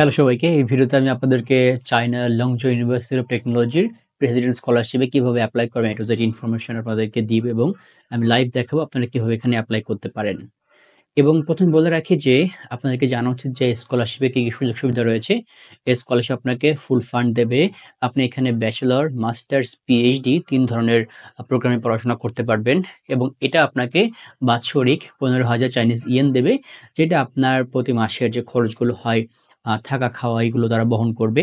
Hello সবাইকে। এই ভিডিওতে আমি আপনাদেরকে চায়না লংজো ইউনিভার্সিটি অফ টেকনোলজির প্রেসিডেন্ট স্কলারশিপে কিভাবে এপ্লাই করবেন এ টু জেড ইনফরমেশন আপনাদেরকে দিব এবং আমি লাইভ দেখাবো আপনারা কিভাবে এখানে এপ্লাই করতে পারেন। এবং ১ম বলে রাখি যে আপনাদেরকে জানা উচিত যে স্কলারশিপে কি সুযোগ সুবিধা রয়েছে। এই স্কলারশিপ আপনাকে ফুল ফান্ড দেবে। আপনি এখানে ব্যাচেলর, মাস্টার্স, পিএইচডি ৩ ধরনের প্রোগ্রামে পড়াশোনা করতে পারবেন এবং এটা আপনাকে বাৎসরিক ১৫,০০০ চাইনিজ ইয়েন দেবে, যেটা আপনার প্রতি মাসের যে খরচগুলো হয় থাকা, খাওয়া এগুলো তারা বহন করবে।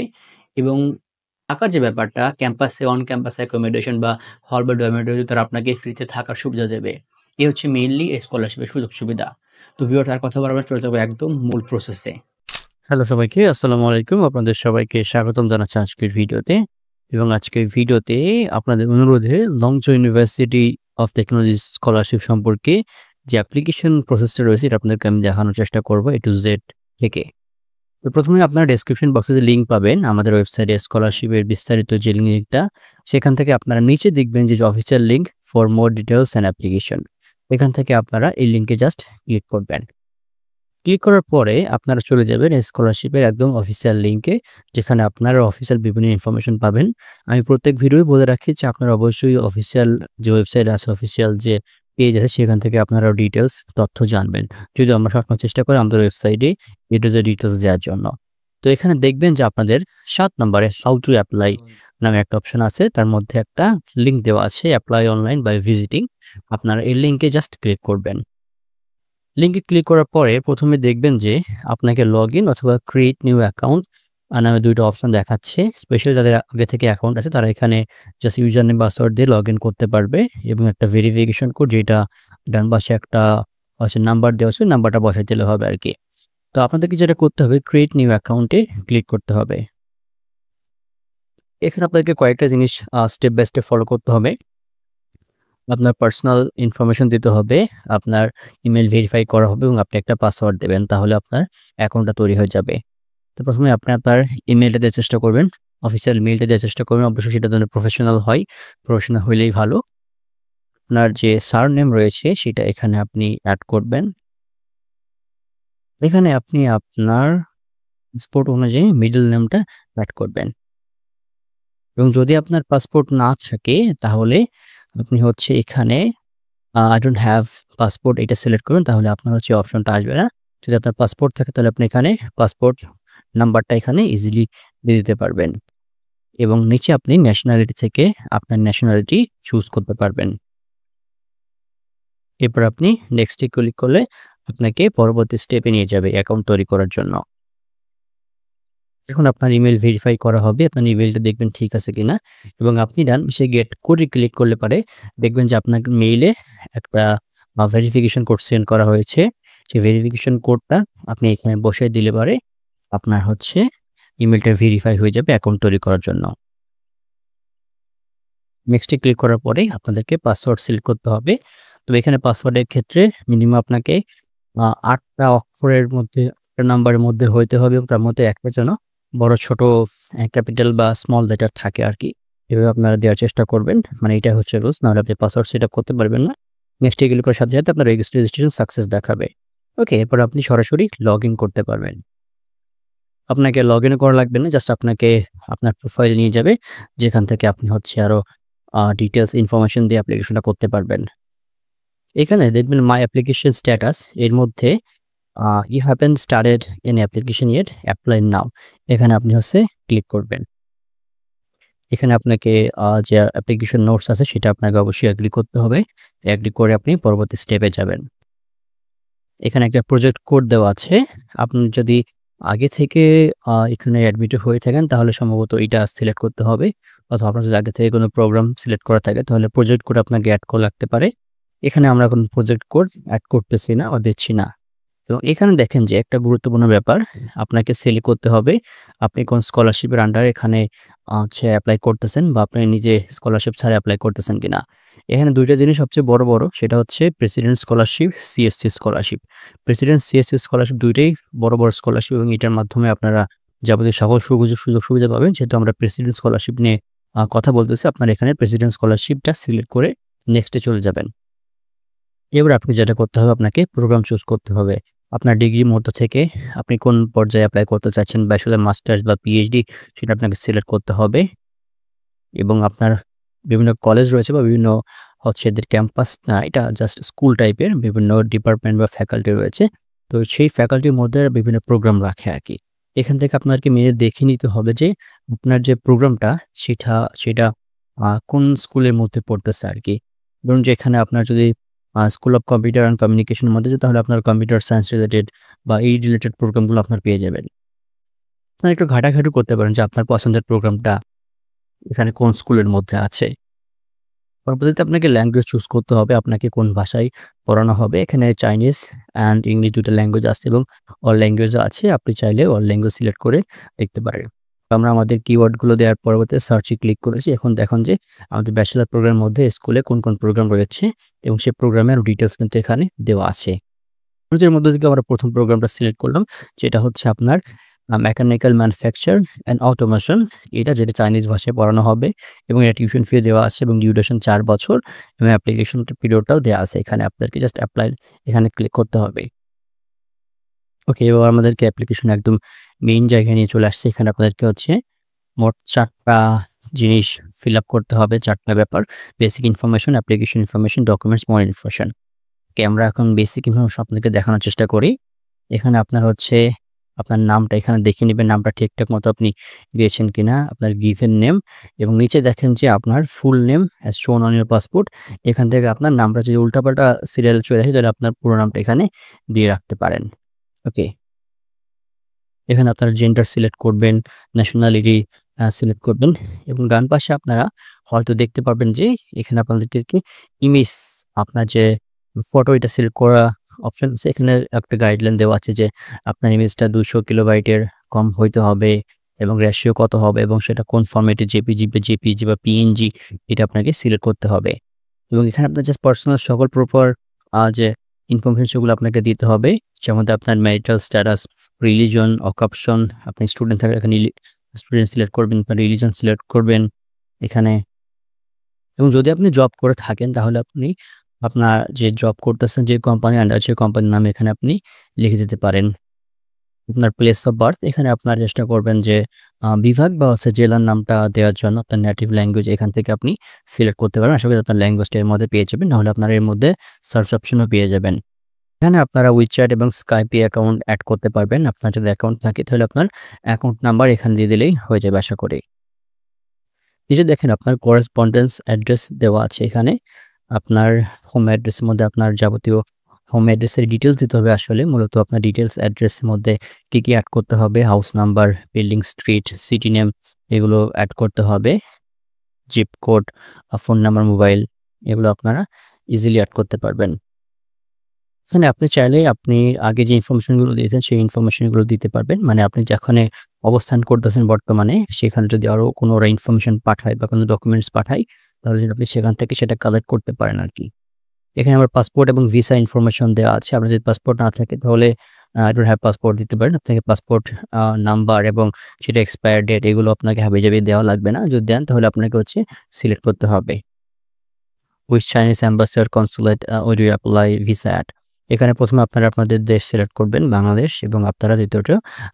এবং থাকার যে ব্যাপারটা ক্যাম্পাসে অন ক্যাম্পাস অ্যাকোমোডেশন বা হল বা ডরমিটরি তারা আপনাকে ফ্রিতে থাকার সুবিধা দেবে। এই হচ্ছে মেইনলি এই স্কলারশিপের সুযোগ সুবিধা। তো ভিউয়ার্স আর কথা বাড়াবার চলে যাবো একদম মূল প্রসেসে। হ্যালো সবাইকে, আসসালামু আলাইকুম। আপনাদের সবাইকে স্বাগতম জানাচ্ছি আজকের ভিডিওতে। এবং আজকের ভিডিওতে আপনাদের অনুরোধে লংজো ইউনিভার্সিটি অফ টেকনোলজি স্কলারশিপ সম্পর্কে যে অ্যাপ্লিকেশন প্রসেসটা রয়েছে এটা আপনাদেরকে আমি দেখানোর চেষ্টা করব A to Z থেকে। তো প্রথমে আপনারা ডেসক্রিপশন বক্সে যে লিঙ্ক পাবেন আমাদের ওয়েবসাইটে স্কলারশিপের বিস্তারিত যে লিঙ্কটা, সেখান থেকে আপনারা নিচে দেখবেন যে official link for more details and application. এখান থেকে আপনারা এই লিঙ্কে জাস্ট ক্লিক করবেন। ক্লিক করার পরে আপনারা চলে যাবেন স্কলারশিপের একদম অফিসিয়াল লিঙ্কে, যেখানে আপনারা অফিসিয়াল বিভিন্ন ইনফরমেশন পাবেন। আমি প্রত্যেক ভিডিওই বলে রাখি যে আপনারা অবশ্যই অফিসিয়াল যে ওয়েবসাইট আছে, অফিসিয়াল যে পেজ আছে সেখান থেকে আপনারা ডিটেলস তথ্য জানবেন। যদি আমরা সবসময় চেষ্টা করি আমাদের ওয়েবসাইটে ডিটেলস দেওয়ার জন্য। তো এখানে দেখবেন যে আপনাদের ৭ নম্বরে হাউ টু অ্যাপ্লাই নামে একটা অপশন আছে, তার মধ্যে একটা লিঙ্ক দেওয়া আছে অ্যাপ্লাই অনলাইন বাই ভিজিটিং। আপনারা এই লিঙ্কে জাস্ট ক্লিক করবেন। লিঙ্কে ক্লিক করার পরে প্রথমে দেখবেন যে আপনাকে লগইন অথবা ক্রিয়েট নিউ অ্যাকাউন্ট নামে ২টা অপশন দেখাচ্ছে। স্পেশালি যাদের আগে থেকে অ্যাকাউন্ট আছে তারা এখানে জাস্ট ইউজার নেম পাসওয়ার্ড দিয়ে লগইন করতে পারবে এবং একটা ভেরিফিকেশন কোড, যেটা ডান পাশে একটা নাম্বার দেওয়া আছে, নাম্বারটা বসাই দিলে হবে আর কি। তো আপনাদেরকে যেটা করতে হবে, ক্রিয়েট নিউ অ্যাকাউন্টে ক্লিক করতে হবে। এখানে আপনাদেরকে কয়েকটা জিনিস স্টেপ বাই স্টেপ ফলো করতে হবে। আপনার পার্সোনাল ইনফরমেশন দিতে হবে, আপনার ইমেল ভেরিফাই করা হবে এবং আপনি একটা পাসওয়ার্ড দেবেন, তাহলে আপনার অ্যাকাউন্টটা তৈরি হয়ে যাবে। তো প্রথমে আপনি আপনার ইমেলটা দেওয়ার চেষ্টা করবেন, অফিসিয়াল মেইলটা দেওয়ার চেষ্টা করবেন। অবশ্যই সেটা যেন প্রফেশনাল হয়, প্রফেশনাল হইলেই ভালো। আপনার যে সারনেম রয়েছে সেটা এখানে আপনি অ্যাড করবেন। এখানে আপনি আপনার পাসপোর্ট অনুযায়ী মিডল নেমটা অ্যাড করবেন এবং যদি আপনার পাসপোর্ট না থাকে তাহলে আপনি হচ্ছে এখানে আই ডোন্ট হ্যাভ পাসপোর্ট এটা সিলেক্ট করুন, তাহলে আপনার হচ্ছে অপশনটা আসবে না। যদি আপনার পাসপোর্ট থাকে তাহলে আপনি এখানে পাসপোর্ট নাম্বারটা এখানে ইজিলি দিয়ে দিতে পারবেন এবং নিচে আপনি ন্যাশনালিটি থেকে আপনার ন্যাশনালিটি চুজ করতে পারবেন। এরপর আপনি নেক্সটে ক্লিক করলে আপনাকে পরবর্তী স্টেপে নিয়ে যাবে অ্যাকাউন্ট তৈরি করার জন্য। এখন আপনার ইমেল ভেরিফাই করা হবে, আপনার ইমেলটা দেখবেন ঠিক আছে কিনা এবং আপনি ডান পাশে গেট কোডে ক্লিক করলে পারে দেখবেন যে আপনার মেইলে একটা ভেরিফিকেশন কোড সেন্ড করা হয়েছে। সেই ভেরিফিকেশন কোডটা আপনি এখানে বসিয়ে দিলে পারে আপনার হচ্ছে ইমেলটা ভেরিফাই হয়ে যাবে অ্যাকাউন্ট তৈরি করার জন্য। নেক্সটে ক্লিক করার পরে আপনাদেরকে পাসওয়ার্ড সিলেক্ট করতে হবে। তো এখানে পাসওয়ার্ডের ক্ষেত্রে মিনিমাম আপনাকে ৮টা অক্ষরের মধ্যে, ৮টা নাম্বারের মধ্যে হইতে হবে এবং তার মধ্যে একটা যেন বড় ছোট ক্যাপিটাল বা স্মল লেটার থাকে আর কি। এভাবে আপনারা দেওয়ার চেষ্টা করবেন, মানে এটা হচ্ছে রুলস, নাহলে আপনি পাসওয়ার্ড সেট আপ করতে পারবেন না। নেক্সটে ক্লিক করার সাথে সাথে আপনার রেজিস্ট্রেশন সাকসেস দেখাবে। ওকে, এরপর আপনি সরাসরি লগ ইন করতে পারবেন। আপনাকে লগ ইনও করা লাগবে না, জাস্ট আপনাকে আপনার প্রোফাইল নিয়ে যাবে, যেখান থেকে আপনি হচ্ছে আরও ডিটেলস ইনফরমেশন দিয়ে অ্যাপ্লিকেশনটা করতে পারবেন। এখানে দেখবেন মাই অ্যাপ্লিকেশন স্ট্যাটাস, এর মধ্যে you haven't started any application yet, apply now, এখানে আপনি হচ্ছে ক্লিক করবেন। এখানে আপনাকে যে অ্যাপ্লিকেশন নোটস আছে সেটা আপনাকে অবশ্যই এগ্রি করতে হবে। এগ্রি করে আপনি পরবর্তী স্টেপে যাবেন। এখানে একটা প্রজেক্ট কোড দেওয়া আছে। আপনি যদি আগে থেকে এখানে অ্যাডমিটেড হয়ে থাকেন তাহলে সম্ভবত এটা সিলেক্ট করতে হবে, অথবা আপনার যদি আগে থেকে কোনো প্রোগ্রাম সিলেক্ট করা থাকে তাহলে প্রজেক্ট কোড আপনাকে অ্যাড করা লাগতে পারে। এখানে আমরা কোনো প্রজেক্ট কোড অ্যাড করতেছি না বা দিচ্ছি না। তো এখানে দেখেন যে একটা গুরুত্বপূর্ণ ব্যাপার, আপনাকে সিলেক্ট করতে হবে আপনি কোন স্কলারশিপের আন্ডারে এখানে হচ্ছে অ্যাপ্লাই করতেছেন বা আপনি নিজে স্কলারশিপ ছাড়া অ্যাপ্লাই করতেছেন কিনা। এখানে ২টা জিনিস সবচেয়ে বড়, সেটা হচ্ছে president scholarship, CSC scholarship. President, CSC scholarship দুইটাই বড় স্কলারশিপ এবং এটার মাধ্যমে আপনারা যাবতীয় সকল সুযোগ সুবিধা পাবেন। যেহেতু আমরা প্রেসিডেন্ট স্কলারশিপ নিয়ে কথা বলতেছি, আপনারা এখানে প্রেসিডেন্ট স্কলারশিপটা সিলেক্ট করে নেক্সটে চলে যাবেন। এবার আপনি যেটা করতে হবে, আপনাকে প্রোগ্রাম চুজ করতে হবে। আপনার ডিগ্রির মধ্য থেকে আপনি কোন পর্যায়ে এপ্লাই করতে চাচ্ছেন, ব্যাচেলর, মাস্টার্স বা পিএইচডি সেটা আপনাকে সিলেক্ট করতে হবে। এবং আপনার বিভিন্ন কলেজ রয়েছে বা বিভিন্ন হচ্ছে এদের ক্যাম্পাস না, এটা জাস্ট স্কুল টাইপের বিভিন্ন ডিপার্টমেন্ট বা ফ্যাকাল্টি রয়েছে। তো সেই ফ্যাকাল্টির মধ্যে বিভিন্ন প্রোগ্রাম রাখে আরকি। এখান থেকে আপনাকে মেনে দেখে নিতে হবে যে আপনার যে প্রোগ্রামটা সেটা কোন স্কুলের মধ্যে পড়তেছে আরকি। ধরুন যে এখানে আপনার যদি school of computer and communication এর মধ্যে যায় তাহলে আপনার কম্পিউটার সায়েন্স রিলেটেড বা এই রিলেটেড প্রোগ্রামগুলো আপনার পেয়ে যাবেন। আপনারা একটু ঘাটাঘাটি করতে পারেন যে আপনার পছন্দের প্রোগ্রামটা এখানে কোন স্কুলের মধ্যে আছে। পরবর্তীতে আপনাকে ল্যাঙ্গুয়েজ চুজ করতে হবে। আপনাকে কোন ভাষায় পড়ানো হবে। এখানে চাইনিজ অ্যান্ড ইংলিশ ২ টা ল্যাঙ্গুয়েজ আছে এবং অল ল্যাঙ্গুয়েজও আছে। আপনি চাইলে অল ল্যাঙ্গুয়েজ সিলেক্ট করে দেখতে পারেন। তো আমরা আমাদের কিওয়ার্ডগুলো দেওয়ার পরবর্তীতে সার্চে ক্লিক করেছি। এখন দেখুন যে আমাদের ব্যাচেলর প্রোগ্রামের মধ্যে স্কুলে কোন প্রোগ্রাম রয়েছে এবং সেই প্রোগ্রামের ডিটেইলস কিন্তু এখানে দেওয়া আছে। এর মধ্যে থেকে আমরা ১ম প্রোগ্রামটা সিলেক্ট করলাম। যেটা হচ্ছে আপনার মেকানিক্যাল ম্যানুফ্যাকচার অ্যান্ড অটোমেশন। এটা যেটা চাইনিজ ভাষায় পড়ানো হবে এবং এর টিউশন ফি দেওয়া আছে এবং ডিউরেশন ৪ বছর এবং অ্যাপ্লিকেশন পিরিয়ডটাও দেওয়া আছে। এখানে আপনাদেরকে জাস্ট এপ্লাই এখানে ক্লিক করতে হবে। ওকে, এবার আমাদেরকে অ্যাপ্লিকেশন একদম মেইন জায়গায় নিয়ে চলে আসছে। এখানে আপনাদেরকে হচ্ছে মোট ৪ টা জিনিস ফিল আপ করতে হবে। ৪ টা ব্যাপার। Basic information, application information, documents, more information. Okay, আমরা এখন বেসিক ইনফরমেশন আপনাদেরকে দেখানোর চেষ্টা করি। এখানে আপনার হচ্ছে আপনার নামটা এখানে দেখে নিবেন নামটা ঠিকঠাক মতো আপনি দিয়েছেন কিনা, আপনার গিভেন নেম এবং নিচে দেখেন যে আপনার ফুল নেম অ্যাজ শোন অন ইউর পাসপোর্ট। এখান থেকে আপনার নামটা যদি উল্টাপাল্টা সিরিয়ালে চলে আসে তাহলে আপনার পুরো নামটা এখানে দিয়ে রাখতে পারেন। ওকে, এখানে আপনার জেন্ডার সিলেক্ট করবেন, ন্যাশনালিটি সিলেক্ট করবেন এবং ডান পাশে আপনারা হয়তো দেখতে পারবেন যে এখানে আপনাদেরকে ইমেজ আপনার যে ফটো এটা সিলেক্ট করা অপশন আছে। এখানে একটা গাইডলাইন দেওয়া আছে যে আপনার ইমেজটা ২০০ কিলোবাইটের কম হইতে হবে এবং রেশিও কত হবে এবং সেটা কোন ফরম্যাটে জেপিজি বা পিএনজি এটা আপনাকে সিলেক্ট করতে হবে। এবং এখানে আপনার জাস্ট পার্সোনাল সকল প্রপার যে ইনফরমেশন সেগুলো আপনাকে দিতে হবে। যেমন আপনার ম্যারিটাল স্ট্যাটাস, রিলিজন, অকুপেশন, আপনি স্টুডেন্ট থাকলে এখানে স্টুডেন্ট সিলেক্ট করবেন বা রিলিজন সিলেক্ট করবেন এখানে। এবং যদি আপনি জব করে থাকেন তাহলে আপনি আপনার যে জব করতেছেন যে কোম্পানির আন্ডারে সেই কোম্পানির নাম এখানে আপনি লিখে দিতে পারেন। আপনার প্লেস অফ বার্থ এখানে আপনার চেষ্টা করবেন যে বিভাগ বা হচ্ছে জেলার নামটা দেওয়ার জন্য আপনার নেটিভ ল্যাঙ্গুয়েজ এখান থেকে আপনি সিলেক্ট করতে পারবেন। আশা করি আপনার ল্যাঙ্গুয়েজটা এর মধ্যে পেয়ে যাবেন। নাহলে আপনারা এর মধ্যে সার্চ অপশনও পেয়ে যাবেন। এখানে আপনারা WeChat এবং Skype অ্যাকাউন্ট এড করতে পারবেন। আপনার যদি অ্যাকাউন্ট থাকে তাহলে আপনার অ্যাকাউন্ট নাম্বার এখানে দিয়ে দিলেই হয়ে যাবে আশা করি। নিচে দেখেন আপনার করেসপন্ডেন্স অ্যাড্রেস দেওয়া আছে এখানে। আপনার হোম অ্যাড্রেসের মধ্যে আপনার যাবতীয় হোম অ্যাড্রেসের ডিটেইলস দিতে হবে আসলে। মূলত আপনার ডিটেইলস অ্যাড্রেসের মধ্যে কি এড করতে হবে, house number, building street, city name এগুলো এড করতে হবে। Zip code, phone number, mobile এগুলো আপনারা ইজিলি এড করতে পারবেন। এখানে আপনি চাইলে আপনি আগে যে ইনফরমেশনগুলো দিয়েছেন সেই ইনফরমেশনগুলো দিতে পারবেন। মানে আপনি যেখানে অবস্থান করতেছেন বর্তমানে সেখানে যদি আরো কোনো ওরা ইনফরমেশন পাঠায় বা কোনো ডকুমেন্টস পাঠায় তাহলে যেন আপনি সেখান থেকে সেটা কালেক্ট করতে পারেন আরকি। এখানে আমার পাসপোর্ট এবং ভিসা ইনফরমেশন দেওয়া আছে। আপনার যদি পাসপোর্ট না থাকে তাহলে আই ডোন্ট হ্যাভ পাসপোর্ট দিতে পারেন। আপনাকে পাসপোর্ট নাম্বার এবং সেটা এক্সপায়ার ডেট এগুলো আপনাকে হাবিজাবি দেওয়া লাগবে না। যদি দেন তাহলে আপনাকে হচ্ছে সিলেক্ট করতে হবে। Which Chinese embassy or consulate will you apply visa at? এখানে ১ম এ আপনারা আপনাদের দেশ সিলেক্ট করবেন বাংলাদেশ এবং আপনারা দ্বিতীয়ত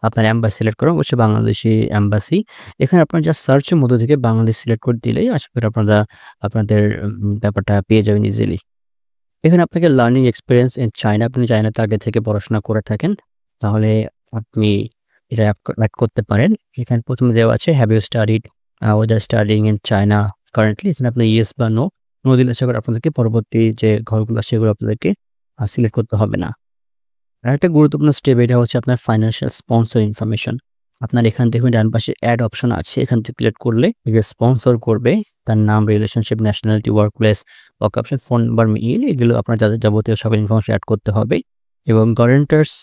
আপনার অ্যাম্বাসি সিলেক্ট করবেন অবশ্যই বাংলাদেশি অ্যাম্বাসি। এখানে আপনারা জাস্ট সার্চের মধ্য থেকে বাংলাদেশ সিলেক্ট করে দিলেই আশা করি আপনারা আপনাদের ব্যাপারটা পেয়ে যাবেন ইজিলি। এখানে আপনাকে লার্নিং এক্সপেরিয়েন্স ইন চায়না, আপনি চায়নাতে আগে থেকে পড়াশোনা করে থাকেন তাহলে আপনি এটা এড করতে পারেন। এখানে ১ম এ দেওয়া আছে have you studied whether studying in China currently, এখানে আপনি ইয়েস বা নো দিলে আশা করি আপনাদেরকে পরবর্তী যে ঘরগুলো সেগুলো আপনাদেরকে সিলেক্ট করতে হবে না। আরেকটা গুরুত্বপূর্ণ স্টেপ এটা হচ্ছে আপনার ফাইন্যান্সিয়াল স্পন্সর ইনফরমেশন। আপনার এখানে দেখবেন ডান পাশে অ্যাড অপশন আছে। এখান থেকে ক্লিক করলে যে স্পন্সর করবে তার নাম, relationship, nationality, work place, occupation, phone number, mail এগুলো আপনার যাদের যাবতীয় সকল ইনফরমেশন অ্যাড করতে হবে। এবং গ্যারান্টার্স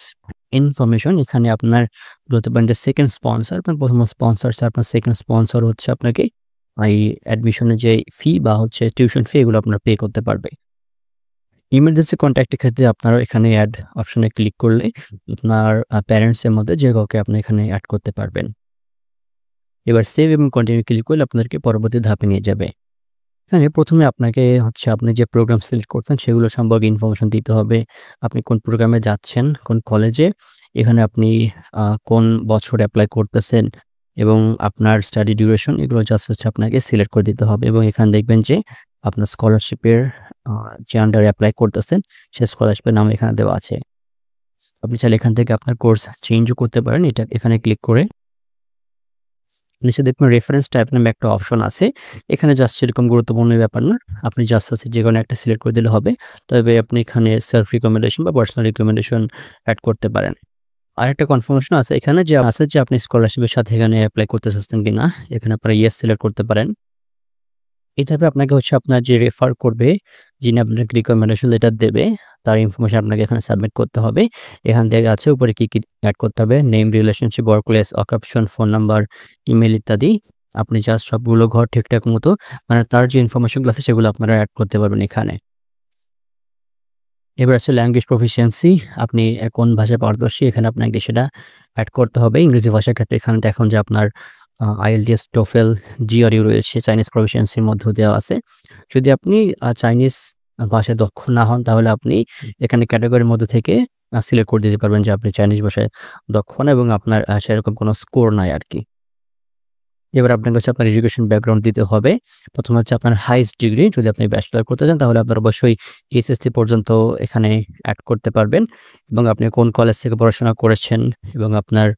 ইনফরমেশন এখানে আপনার বলতে পারেন যে সেকেন্ড স্পন্সর, আপনার ১ম স্পন্সর আপনার সেকেন্ড স্পন্সর হচ্ছে আপনাকে এই অ্যাডমিশনের যে ফি বা হচ্ছে টিউশন ফি এগুলো আপনার পে করতে পারবে। ইমার্জেন্সি কনট্যাক্ট এর ক্ষেত্রে আপনারা এখানে অ্যাড অপশনে ক্লিক করলে আপনার প্যারেন্টস এর মধ্যে যে কাউকে আপনি এখানে অ্যাড করতে পারবেন। এবার সেভ এবং কন্টিনিউ ক্লিক করলে আপনাদেরকে পরবর্তী ধাপে নিয়ে যাবে। এখানে ১ম এ আপনাকে হচ্ছে আপনি যে প্রোগ্রাম সিলেক্ট করছেন সেগুলো সম্পর্কে ইনফরমেশন দিতে হবে। আপনি কোন প্রোগ্রামে যাচ্ছেন, কোন কলেজে, এখানে আপনি কোন বছরে এপ্লাই করতেছেন এবং আপনার স্টাডি ডিউরেশন এগুলো জাস্ট হচ্ছে আপনাকে সিলেক্ট করে দিতে হবে এবং এখানে দেখবেন যে আপনার স্কলারশিপের আ যে আন্ডারে এপ্লাই করতেছেন সেই স্কলারশিপের নাম এখানে দেওয়া আছে। আপনি চাইলে এখান থেকে আপনার কোর্স চেঞ্জও করতে পারেন। এটা এখানে ক্লিক করে নিচে দেখবেন রেফারেন্স টাইপ নামে একটা অপশন আছে। এখানে জাস্ট সেরকম গুরুত্বপূর্ণ ব্যাপার না। আপনি জাস্ট হচ্ছে যেকোনো একটা সিলেক্ট করে দিলে হবে। তবে আপনি এখানে সেলফ রিকমেন্ডেশন বা পার্সোনাল রিকমেন্ডেশন এড করতে পারেন। আরেকটা কনফার্মেশন আছে এখানে যে আছে যে আপনি স্কলারশিপের সাথে এখানে এপ্লাই করতে চাচ্ছেন কিনা। এখানে আপনারা ইয়েস সিলেক্ট করতে পারেন। এই ধাপে আপনাকে হচ্ছে আপনার যে রেফার করবে, যিনি আপনাকে রিকমেন্ডেশন লেটার দেবে, তার ইনফরমেশন আপনাকে এখানে সাবমিট করতে হবে। এখান থেকে আছে উপরে কি এড করতে হবে, name, relationship, work place, occupation, phone number, email ইত্যাদি। আপনি জাস্ট সবগুলো ঘর ঠিকঠাক মতো মানে তার যে ইনফরমেশনগুলো আছে সেগুলো আপনারা এড করতে পারবেন এখানে। এবার আছে ল্যাঙ্গুয়েজ প্রফিসিয়েন্সি। আপনি কোন ভাষায় পারদর্শী এখানে আপনাকে সেটা এড করতে হবে। ইংরেজি ভাষার ক্ষেত্রে এখানে দেখুন যে আপনার IELTS, TOEFL, GRE রয়েছে, চাইনিজ প্রফিসিয়েন্সির মধ্যেও দেওয়া আছে। যদি আপনি চাইনিজ ভাষায় দক্ষ না হন তাহলে আপনি এখানে ক্যাটেগরির মধ্যে থেকে সিলেক্ট করে দিতে পারবেন যে আপনি চাইনিজ ভাষায় দক্ষ না এবং আপনার সেরকম কোনো স্কোর নাই আরকি। এবার আপনার কাছে আপনার এডুকেশন ব্যাকগ্রাউন্ড দিতে হবে। ১ম হচ্ছে আপনার হাইয়েস্ট ডিগ্রি যদি আপনি ব্যাচেলর করতে চান তাহলে আপনার অবশ্যই এইচএসসি পর্যন্ত এখানে এড করতে পারবেন এবং আপনি কোন কলেজ থেকে পড়াশোনা করেছেন এবং আপনার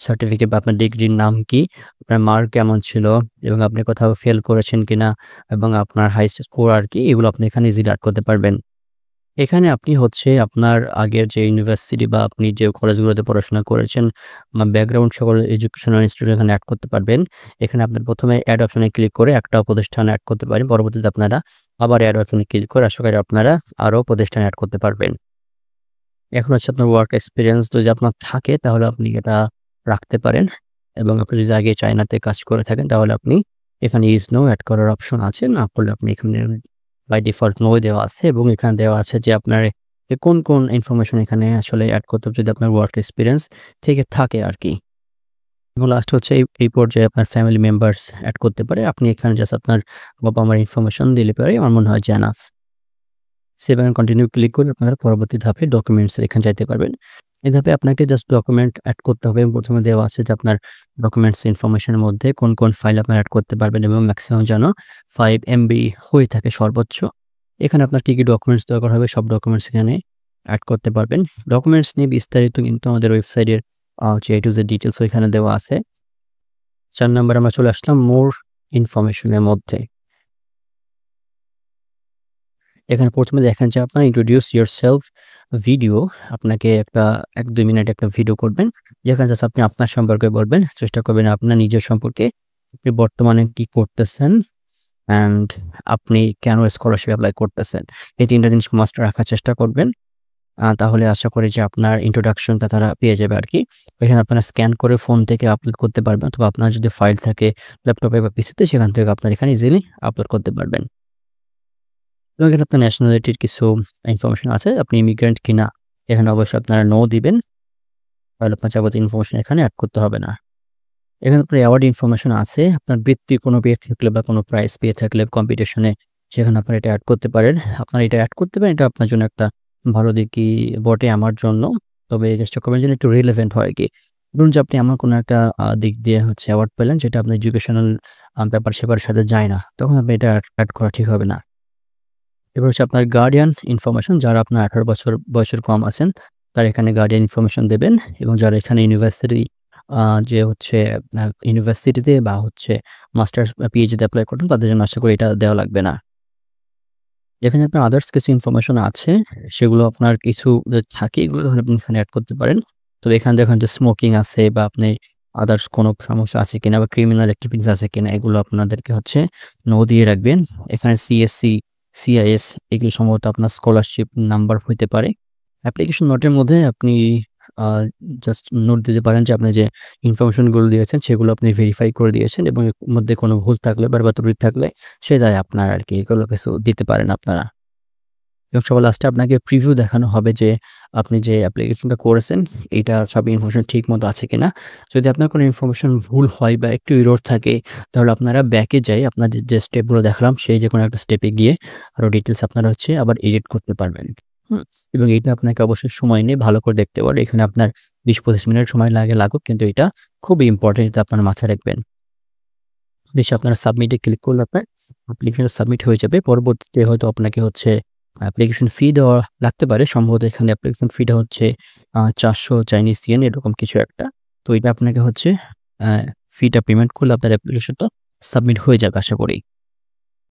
সার্টিফিকেট বা আপনার ডিগ্রির নাম কি, আপনার মার্ক কেমন ছিল এবং আপনি কোথাও ফেল করেছেন কিনা এবং আপনার হাইয়েস্ট স্কোর আর কি এগুলো আপনি এখানে ইজিলি এড করতে পারবেন। এখানে আপনি হচ্ছে আপনার আগের যে ইউনিভার্সিটি বা আপনি যে কলেজগুলোতে পড়াশোনা করেছেন বা ব্যাকগ্রাউন্ড সকল এডুকেশনাল ইনস্টিটিউট এখানে এড করতে পারবেন। এখানে আপনার ১ম এ এড অপশনে ক্লিক করে একটা প্রতিষ্ঠান এড করতে পারেন। পরবর্তীতে আপনারা আবার এড অপশনে ক্লিক করে আশা করি আপনারা আরও প্রতিষ্ঠান এড করতে পারবেন। এখন হচ্ছে আপনার ওয়ার্ক এক্সপেরিয়েন্স যদি আপনার থাকে তাহলে আপনি এটা রাখতে পারেন এবং আপনি যদি আগে চায়নাতে কাজ করে থাকেন তাহলে আপনি এখানে ইউজ নো এড করার অপশন আছে। না করলে আপনি এখানে বাই ডিফল্ট নো দেওয়া আছে এবং এখানে দেওয়া আছে যে আপনার কোন ইনফরমেশন এখানে আসলে এড করতে হবে যদি আপনার ওয়ার্ক এক্সপেরিয়েন্স থেকে থাকে আরকি। এবং লাস্ট হচ্ছে এই পর্যায়ে আপনার ফ্যামিলি মেম্বার্স এড করতে পারে। আপনি এখানে জাস্ট আপনার বাবা-মার ইনফরমেশন দিলে পরে আমার মনে হয় যে enough. Save and continue click করে আপনারা পরবর্তী ধাপে ডকুমেন্টস এর এখানে যাইতে পারবেন। এই ধাপে আপনাকে জাস্ট ডকুমেন্ট এড করতে হবে। ১ম এ দেওয়া আছে যে আপনার ডকুমেন্টস ইনফরমেশন এর মধ্যে কোন ফাইল আপনারা এড করতে পারবেন এবং ম্যাক্সিমাম যেন 5 MB হয়ে থাকে সর্বোচ্চ। এখানে আপনার কি ডকুমেন্টস দরকার হবে সব ডকুমেন্টস এখানে এড করতে পারবেন। ডকুমেন্টস নিয়ে বিস্তারিত কিন্তু আমাদের ওয়েবসাইটের হচ্ছে A to Z ডিটেইলস ওইখানে দেওয়া আছে। ৪ নাম্বারে আমরা চলে আসলাম মোর ইনফরমেশন এর মধ্যে। এখানে ১ম এ দেখেন যে আপনার introduce yourself ভিডিও আপনাকে একটা ১-২ মিনিট একটা ভিডিও করবেন। যেখানে জাস্ট আপনি আপনার সম্পর্কে বলবেন। চেষ্টা করবেন আপনার নিজের সম্পর্কে। আপনি বর্তমানে কি করতেছেন অ্যান্ড আপনি কেন স্কলারশিপ এপ্লাই করতেছেন। এই ৩ টা জিনিস মাস্ট রাখার চেষ্টা করবেন। তাহলে আশা করি যে আপনার ইন্ট্রোডাকশনটা তারা পেয়ে যাবে আরকি। এখানে আপনারা স্ক্যান করে ফোন থেকে আপলোড করতে পারবেন অথবা আপনার যদি ফাইল থাকে ল্যাপটপে বা পিসিতে সেখান থেকে আপনারা এখানে ইজিলি আপলোড করতে পারবেন। এবং এখানে আপনার ন্যাশনালিটির কিছু ইনফরমেশন আছে। আপনি ইমিগ্রেন্ট কিনা এখানে অবশ্যই আপনারা নো দিবেন। তাহলে আপনার যাবতীয় ইনফরমেশন এখানে এড করতে হবে না। এখানে আপনার অ্যাওয়ার্ড ইনফরমেশন আছে। আপনার বৃত্তি কোনো পেয়ে থাকলে বা কোনো প্রাইজ পেয়ে থাকলে কম্পিটিশনে সেখানে আপনারা এটা এড করতে পারেন। আপনারা এটা এড করতে পারেন। এটা আপনার জন্য একটা ভালো দিকই বটে আমার জন্য। তবে চেষ্টা করবেন যেন একটু রিলেভেন্ট হয় আরকি। ধরুন যে আপনি এমন কোনো একটা দিক দিয়ে হচ্ছে অ্যাওয়ার্ড পেলেন যেটা আপনার এডুকেশনাল ব্যাপার-স্যাপারের সাথে যায় না। তখন আপনি এটা এড করা ঠিক হবে না। এবার হচ্ছে আপনার গার্ডিয়ান ইনফরমেশন যারা আপনার 18 বছর বয়সের কম আছেন, তারা এখানে গার্ডিয়ান ইনফরমেশন দেবেন এবং যারা এখানে ইউনিভার্সিটি যে হচ্ছে ইউনিভার্সিটিতে বা হচ্ছে মাস্টার্স পিএইচডি এপ্লাই করতেন তাদের জন্য আশা করি এটা দেওয়া লাগবে না। এখানে আপনার আদার্স কিছু ইনফরমেশন আছে, সেগুলো আপনার কিছু থাকে এগুলো আপনি এখানে এড করতে পারেন। তবে এখানে দেখেন যে স্মোকিং আছে বা আপনি আদার্স কোনো সমস্যা আছে কিনা বা ক্রিমিনাল অ্যাক্টিভিটিস আছে কিনা এগুলো আপনাদেরকে হচ্ছে নো দিয়ে রাখবেন। এখানে সিএসসি, সিআইএস এগুলো সম্ভবত আপনার স্কলারশিপ নাম্বার হইতে পারে। অ্যাপ্লিকেশন নোটের মধ্যে আপনি আ জাস্ট নোট দিতে পারেন যে আপনি যে ইনফরমেশনগুলো দিয়েছেন সেগুলো আপনি ভেরিফাই করে দিয়েছেন এবং এর মধ্যে কোনো ভুল থাকলে বা ত্রুটি থাকলে সেটাই আপনার আরকি এগুলো কিছু দিতে পারেন আপনারা। এবং সবার লাস্টে আপনাকে প্রিভিউ দেখানো হবে যে আপনি যে অ্যাপ্লিকেশনটা করেছেন এইটার সব ইনফরমেশন ঠিকমতো আছে কিনা। যদি আপনার কোনো ইনফরমেশন ভুল হয় বা একটু এরর থাকে তাহলে আপনারা ব্যাকে যাই আপনাদের যে স্টেপগুলো দেখালাম সেই যেকোনো একটা স্টেপে গিয়ে আরো ডিটেইলস আপনারা হচ্ছে আবার এডিট করতে পারবেন। হুম? এবং এটা আপনাকে অবশ্যই সময় নিয়ে ভালো করে দেখতে হবে। এখানে আপনার ২০-২৫ মিনিট সময় লাগুক কিন্তু এটা খুবই ইম্পোর্টেন্ট এটা আপনারা মাথায় রাখবেন। বেশি আপনারা সাবমিটে ক্লিক করলে আপনার অ্যাপ্লিকেশন সাবমিট হয়ে যাবে। পরবর্তীতে হয়তো আপনাকে হচ্ছে অ্যাপ্লিকেশন ফি দেওয়া লাগতে পারে। সম্ভবত এখানে অ্যাপ্লিকেশন ফিটা হচ্ছে ৪০০ চাইনিজ ইয়েন এরকম কিছু একটা। তো এটা আপনাকে হচ্ছে ফিটা পেমেন্ট করলে আপনার অ্যাপ্লিকেশনটা সাবমিট হয়ে যাবে আশা করি।